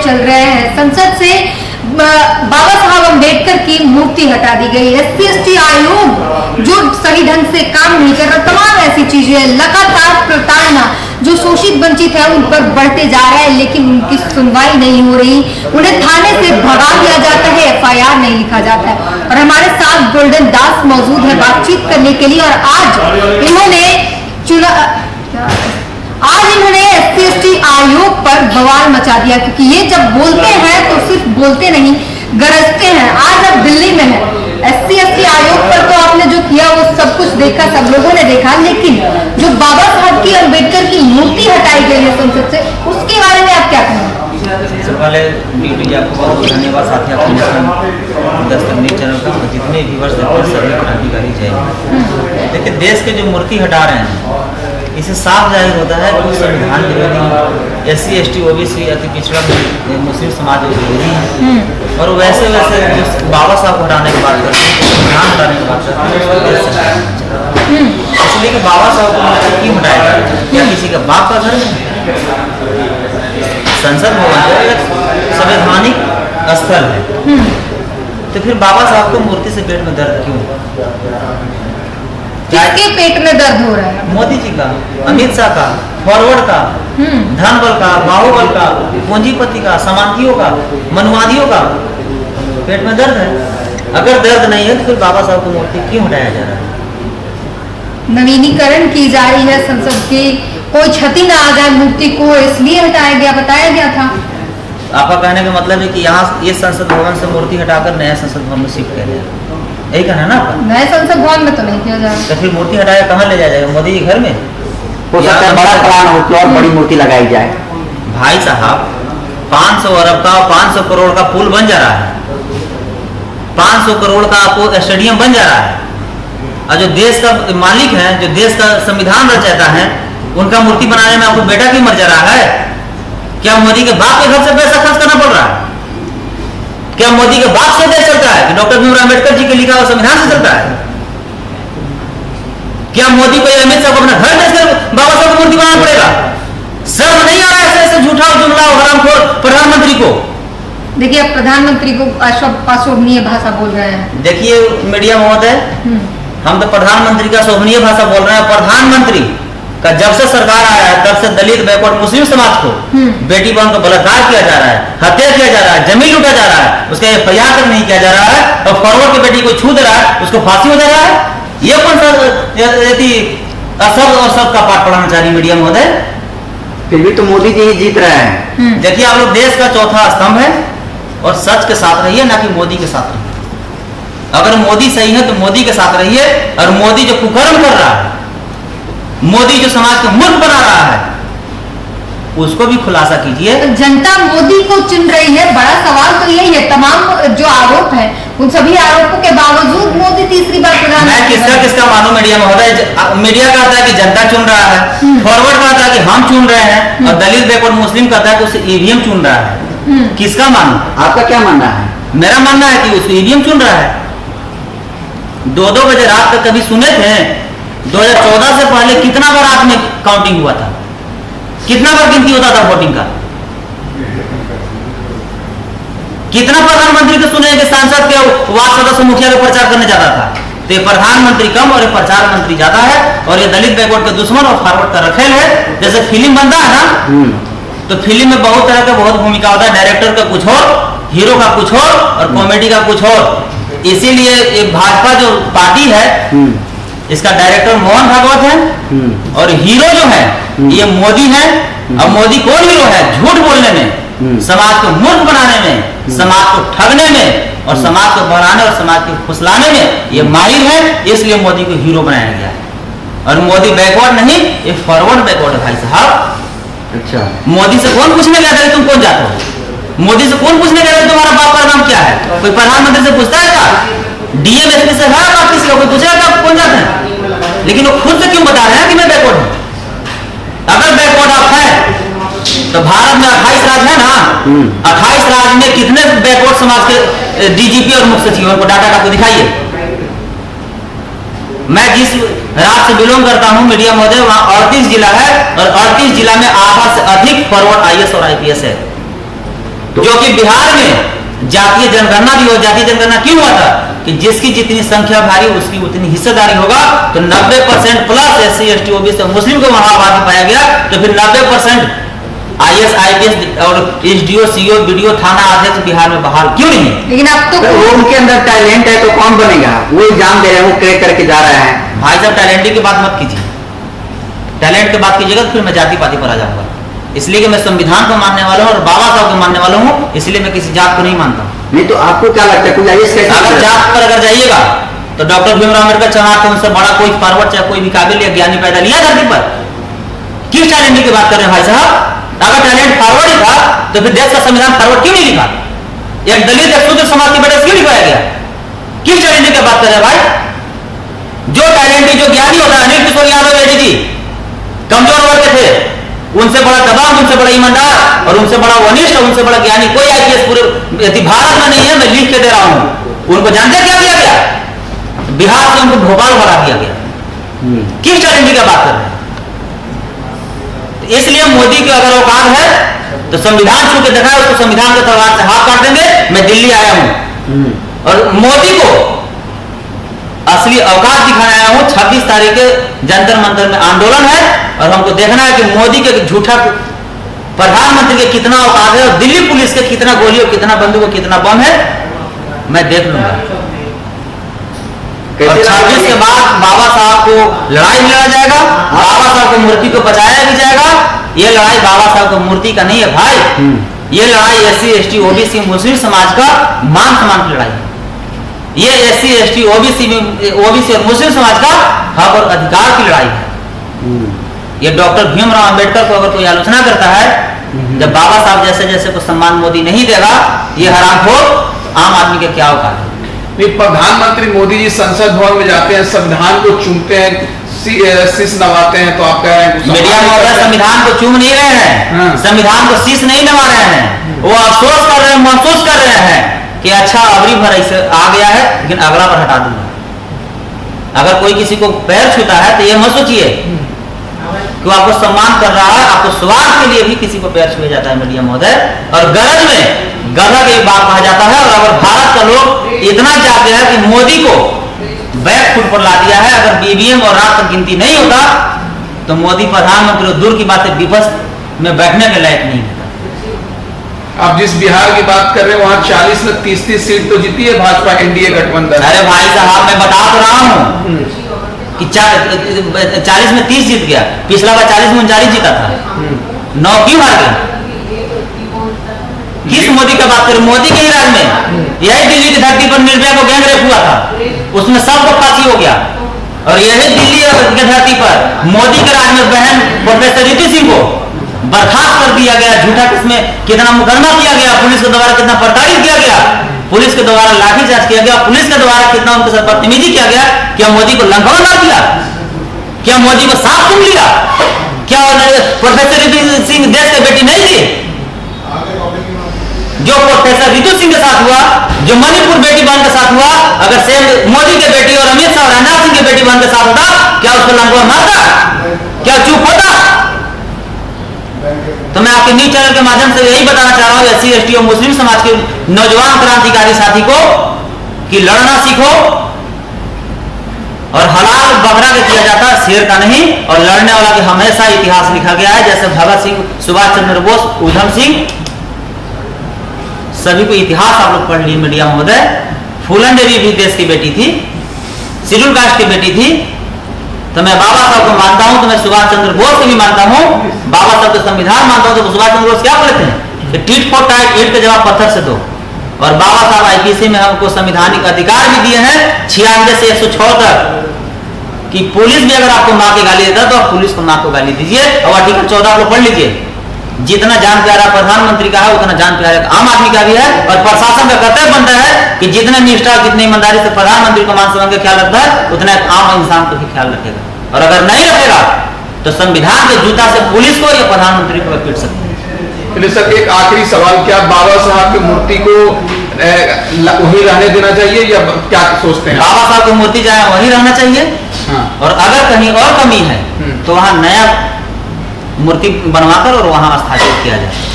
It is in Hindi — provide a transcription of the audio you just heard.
चल रहे हैं। संसद से बाबा साहब अम्बेडकर की मूर्ति हटा दी गई। SC/ST आयोग जो सही ढंग से काम नहीं कर रहा, तमाम ऐसी चीजें, लगातार प्रताड़ना जो शोषित वंचित है उन पर बढ़ते जा रहा है, लेकिन उनकी सुनवाई नहीं हो रही। उन्हें थाने से भगा दिया जाता है, FIR नहीं लिखा जाता है। और हमारे साथ गोल्डन दास मौजूद है बातचीत करने के लिए। और आज इन्होंने SC/ST आयोग पर बवाल मचा दिया, क्योंकि ये जब बोलते हैं तो सिर्फ बोलते नहीं, गरजते हैं। आज अब दिल्ली में है। SC/ST आयोग पर तो आपने जो किया वो सब कुछ देखा, सब लोगों ने देखा, लेकिन जो बाबा साहब की अम्बेडकर की मूर्ति हटाई गई है संसद से, उसके बारे में आप क्या कहेंगे? सबसे पहले ड्यूटी आपको बहुत बहुत धन्यवाद। साथी आपको दस्तक न्यूज चैनल का जितने व्यूअर्स देखते हैं सभी क्रांतिकारी जय। देखिए, देश के जो मूर्ति हटा रहे हैं इसे साफ जाहिर होता है कि संविधान विरोधी, SC/ST OBC अति पिछड़ा मुस्लिम समाज विरोधी है। और वैसे बाबा साहब को हटाने की बात करते हैं, संविधान हटाने की बात करते हैं, इसलिए कि बाबा साहब को क्यों हटाया जाए? क्या किसी का बाप का घर है? संसद भवन जो एक संवैधानिक स्थल है, तो फिर बाबा साहब को मूर्ति से पेट में दर्द क्यों? किसके पेट में दर्द हो रहा है? मोदी जी का, अमित शाह का, फॉरवर्ड का, धन बल का, बाहुबल का, पूंजीपति का, सामंतियों का, मनुवादियों का पेट में दर्द है। अगर दर्द नहीं है तो फिर बाबा साहब को मूर्ति क्यों हटाया जा रहा है? नवीनीकरण की जा रही है संसद की, कोई क्षति ना आ जाए मूर्ति को, इसलिए हटाया गया, बताया गया था। आपका कहने का मतलब है कि यहाँ ये संसद भवन से मूर्ति हटाकर नया संसद भवन में शिफ्ट किया जाए, यही कहना है ना आपका? नए संसद भवन में तो नहीं किया जाएगा। तो फिर मूर्ति हटाया कहाँ ले जाया जाएगा? मोदी जी घर में हो सकता है बड़ा प्लान हो कि और बड़ी मूर्ति लगाई जाए। भाई साहब, 500 अरब का 500 करोड़ का पुल बन जा रहा है, 500 करोड़ का आपको स्टेडियम बन जा रहा है, और जो देश का मालिक है, जो देश का संविधान रचयिता है, उनका मूर्ति बनाने में आपको बेटा क्यों मर जा रहा है? क्या मोदी के बाप के घर से पैसा खर्च करना पड़ रहा है? क्या मोदी के बाप से देश चलता है कि डॉक्टर भीमराव अम्बेडकर जी के लिखा हुआ संविधान से चलता है? क्या मोदी को अमित शाह को अपना घर बेचकर बाबा साहब को मूर्ति बनाना पड़ेगा? शर्म नहीं आ रहा है ऐसे झूठा जुमला हरामखोर प्रधानमंत्री को? देखिए, आप प्रधानमंत्री को अशोभनीय भाषा बोल रहे हैं। देखिए मीडिया महोदय, हम तो प्रधानमंत्री का शोभनीय भाषा बोल रहे हैं। प्रधानमंत्री का जब से सरकार आया है तब से दलित, बैकवर्ड, मुस्लिम समाज को, बेटी बहन को बलात्कार किया जा रहा है, हत्या किया जा रहा है, जमीन लूटा जा रहा है, उसका FIR तक नहीं किया जा रहा है, और फॉरवर्ड की बेटी को छू दे रहा है, उसको फांसी हो जा रहा है। ये कौन सा असर और सब का पाठ पढ़ाना चाह रही मीडिया महोदय? फिर भी तो मोदी जी ही जीत रहे हैं। देखिए, आप लोग देश का चौथा स्तंभ है, और सच के साथ रहिए, ना कि मोदी के साथ रहिए। अगर मोदी सही है तो मोदी के साथ रहिए, और मोदी जो कुकर्म कर रहा है, मोदी जो समाज को मूर्ख बना रहा है, उसको भी खुलासा कीजिए। जनता मोदी को चुन रही है, बड़ा सवाल तो यही है। तमाम जो आरोप है, उन सभी आरोपों के बावजूद मोदी तीसरी बार प्रधानमंत्री। मैं किसका मानूं मीडिया महोदय? मीडिया कहता है कि जनता चुन रहा है, फॉरवर्ड कहता है कि हम चुन रहे हैं, और दलित, बैकवर्ड, मुस्लिम कहता है कि उसे EVM चुन रहा है। किसका मानूं? आपका क्या मानना है? मेरा मानना है कि उसे EVM चुन रहा है। 2-2 बजे रात तक कभी सुने थे 2014 से पहले कितना बार रात में काउंटिंग हुआ था? कितना बार गिनती होता था वोटिंग का? कितना प्रधानमंत्री को सुने कि सांसद के वार्ड सदस्य मुखिया का प्रचार करने जाता था? तो ये प्रधानमंत्री कम और ये प्रचार मंत्री ज्यादा है, और ये दलित, बैकवर्ड के दुश्मन और फॉरवर्ड का रखेल है। जैसे फिल्म बनता है ना, तो फिल्म में बहुत तरह का बहुत भूमिका होता है, डायरेक्टर का कुछ और, हीरो का कुछ और कॉमेडी का कुछ और। इसीलिए ये भाजपा जो पार्टी है, इसका डायरेक्टर मोहन भागवत है, और हीरो जो है ये मोदी है। और मोदी कौन हीरो है? झूठ बोलने में, समाज को मूर्ख बनाने में, समाज को ठगने में, और समाज को बढ़ाने और समाज को फुसलाने में ये माहिर है। इसलिए मोदी को हीरो बनाया गया है। और मोदी बैकवर्ड नहीं, ये फॉरवर्ड बैकवर्ड है भाई साहब। अच्छा, मोदी से कौन पूछने गया था तुम कौन जाते हो? मोदी से कौन पूछने गया था तुम्हारा बाप का नाम क्या है? कोई प्रधानमंत्री से पूछता है क्या? DM SP से है बात किसी का? कोई पूछेगा कि आप कौन जाते हैं? लेकिन वो खुद से क्यों बता रहे हैं कि मैं बैकवर्ड हूं? अगर बैकवर्ड आप है तो भारत में 28 राज्य है ना, 28 राज्य में कितने बैकवर्ड समाज के DGP और मुख्य सचिव को डाटा आपको दिखाइए। मैं जिस राज्य से बिलोंग करता हूं मीडिया महोदय, वहां 38 जिला है, और 38 जिला में आधा से अधिक फॉरवर्ड IAS और IPS है। जो कि बिहार में जातीय जनगणना भी हो, जातीय जनगणना क्यों हुआ था कि जिसकी जितनी संख्या भारी उसकी उतनी हिस्सेदारी होगा, तो 90% प्लस SC ST OBC मुस्लिम को वहां आबादी पाया गया, तो फिर 90% IAS IPS और SDO CO BDO थाना अध्यक्ष बिहार में बहाल क्यों नहीं है? लेकिन अब तो वो उनके अंदर टैलेंट है तो कौन बनेगा? वो एग्जाम दे रहे हैं, वो क्रैक करके जा रहे हैं। भाई साहब टैलेंट की बात मत कीजिए, टैलेंट की बात कीजिएगा तो फिर मैं जाति पाति पर आ जाऊंगा। इसलिए कि मैं संविधान को मानने वाला हूँ और बाबा साहब को मानने वाला हूँ, इसलिए मैं किसी जात को नहीं मानता हूँ। नहीं तो आपको क्या लगता है, कोई IAS कैसे? अगर जात पर अगर जाइएगा तो डॉक्टर भीमराव अम्बेडकर चाहा तो उनसे बड़ा कोई फॉरवर्ड चाहे कोई भी काबिल या ज्ञानी पैदा लिया धरती पर। किस टैलेंट की बात कर रहे हैं भाई साहब? अगर टैलेंट फॉरवर्ड ही था तो फिर देश का संविधान फॉरवर्ड क्यों नहीं लिखा? एक दलित एक शूद्र समाज की बेटा क्यों लिखवाया गया? किस टैलेंट की बात कर रहे हैं भाई? जो टैलेंट जो ज्ञानी होता है, अनिल किशोर यादव जी कमजोर वर्ग के थे, उनसे बड़ा दबाव, उनसे बड़ा ईमानदार और उनसे बड़ा वनिष्ठ, उनसे बड़ा ज्ञानी कोई IPS पूरे भारत में नहीं है। मैं लिख के दे रहा हूं। उनको जानते क्या किया गया? बिहार से उनको भोपाल भरा दिया गया। किस टैलेंट की बात कर रहे हैं? इसलिए मोदी की अगर औकात है तो संविधान छू के दिखाए, उसको संविधान के तलवार से हाथ काट देंगे। मैं दिल्ली आया हूं और मोदी को असली औकात दिखाने आया हूं। 26 तारीख के जंतर मंतर में आंदोलन है और हमको देखना है कि मोदी के झूठा प्रधानमंत्री के कितना औकात है और दिल्ली पुलिस के कितना गोली और कितना बंदूक और कितना बम है, मैं देख लूंगा। और 26 के बाद बाबा साहब को लड़ाई लड़ा जाएगा, बाबा साहब की मूर्ति को बचाया भी जाएगा। ये लड़ाई बाबा साहब की मूर्ति का नहीं है भाई, ये लड़ाई SC ST OBC मुस्लिम समाज का मान सम्मान की लड़ाई है। ये SC ST OBC और मुस्लिम समाज का हक और अधिकार की लड़ाई है। ये डॉक्टर भीमराव अंबेडकर को अगर कोई आलोचना करता है, जब बाबा साहब जैसे जैसे को सम्मान मोदी नहीं देगा, ये हरामखोर आम आदमी के क्या औकात है? प्रधानमंत्री मोदी जी संसद भवन में जाते हैं, संविधान को चूमते हैं, शीश नवाते हैं, तो आप कह रहे हैं मीडिया में संविधान को चूम नहीं रहे हैं, संविधान को शीश नहीं नवा रहे हैं। वो अफसोस कर रहे हैं, महसूस कर रहे हैं कि अच्छा अबरी भर ऐसे आ गया है, लेकिन अगला बार हटा दूंगा। अगर कोई किसी को पैर छूता है तो ये मत सोचिए कि वो आपको सम्मान कर रहा है, आपको स्वार्थ के लिए भी किसी को पैर छुआ जाता है मीडिया महोदय। और गरज में गधा की बात कहा जाता है। और अगर भारत का लोग इतना चाहते हैं कि मोदी को बैक फुट पर ला दिया है, अगर BBM और रात तक गिनती नहीं होता तो मोदी प्रधानमंत्री दूर की बात है विपक्ष में बैठने के लायक नहीं है। आप जिस बिहार की बात कर रहे हैं वहां 40 में 30 सीट तो जीती है भाजपा NDA गठबंधन। अरे भाई साहब मैं बता तो रहा हूँ कि 40 में 30 जीत गया, पिछला बार 40 में 39 जीता था, 9 क्यों हार गया? किस मोदी का बात करें? मोदी के ही राज में यही दिल्ली की धरती पर निर्भया को गैंग रेप हुआ था, उसमें सबको फांसी हो गया। और यही दिल्ली की धरती पर मोदी के राज में बहन प्रोफेसर ऋतु सिंह को बर्खास्त कर दिया गया। झूठा किसमें कितना मुकदमा किया गया, पुलिस के द्वारा कितना प्रताड़ित किया गया, पुलिस के द्वारा लाठीचार्ज किया गया, पुलिस के द्वारा कितना उनके साथ बदतमीजी किया गया। क्या मोदी को लंघन मार दिया? क्या मोदी को साफ सुन लिया? क्या प्रोफेसर ऋतु सिंह देश की बेटी नहीं थी? जो प्रोफेसर ऋतु सिंह के साथ हुआ, जो मणिपुर बेटी बहन के साथ हुआ, अगर सेम मोदी के बेटी और अमित शाह और राजनाथ सिंह की बेटी बहन के साथ होता, क्या उसको लंघन मारता? क्या चुप होता? तो मैं आपके न्यूज चैनल के माध्यम से यही बताना चाह रहा हूं SC ST और मुस्लिम समाज के नौजवान क्रांतिकारी साथी को कि लड़ना सीखो और हलाल बकरा के किया जाता है, शेर का नहीं। और लड़ने वाला के हमेशा इतिहास लिखा गया है, जैसे भगत सिंह, सुभाष चंद्र बोस, उधम सिंह, सभी को इतिहास आप लोग पढ़ लिए मीडिया महोदय। फूलन देवी भी देश की बेटी थी, शेड्यूल कास्ट की बेटी थी। तो मैं बाबा साहब को मानता हूं, तो मैं सुभाष चंद्र बोस को भी मानता हूं, बाबा साहब का संविधान मानता हूं। तो सुभाष चंद्र बोस क्या बोलते हैं कि टीट फॉर टाइट, ईंट के जवाब पत्थर से दो। और बाबा साहब IPC में हमको संवैधानिक अधिकार भी दिए हैं 96 से 106 तक कि पुलिस भी अगर आपको माँ की गाली देता है तो आप पुलिस को माँ को गाली दीजिए। और आर्टिकल 14 को पढ़ लीजिए, जितना जान प्यारा प्रधानमंत्री का है उतना जान प्यारा आम आदमी का भी है। और प्रशासन का कर्तव्य बनता है कि जितने निष्ठा, जितनी ईमानदारी से प्रधानमंत्री को मान सम्मान का ख्याल रखता है, उतना आम इंसान को भी ख्याल रखेगा। और अगर नहीं रखेगा तो संविधान के जूता से पुलिस को या प्रधानमंत्री को पीट सकते हैं। चलिए सर, एक आखिरी सवाल, क्या बाबा साहब की मूर्ति को वही रहने देना चाहिए या क्या सोचते हैं? बाबा साहब की मूर्ति चाहे वही रहना चाहिए। हाँ। और अगर कहीं और कमी है तो वहां नया मूर्ति बनवाकर और वहां स्थापित किया जाए।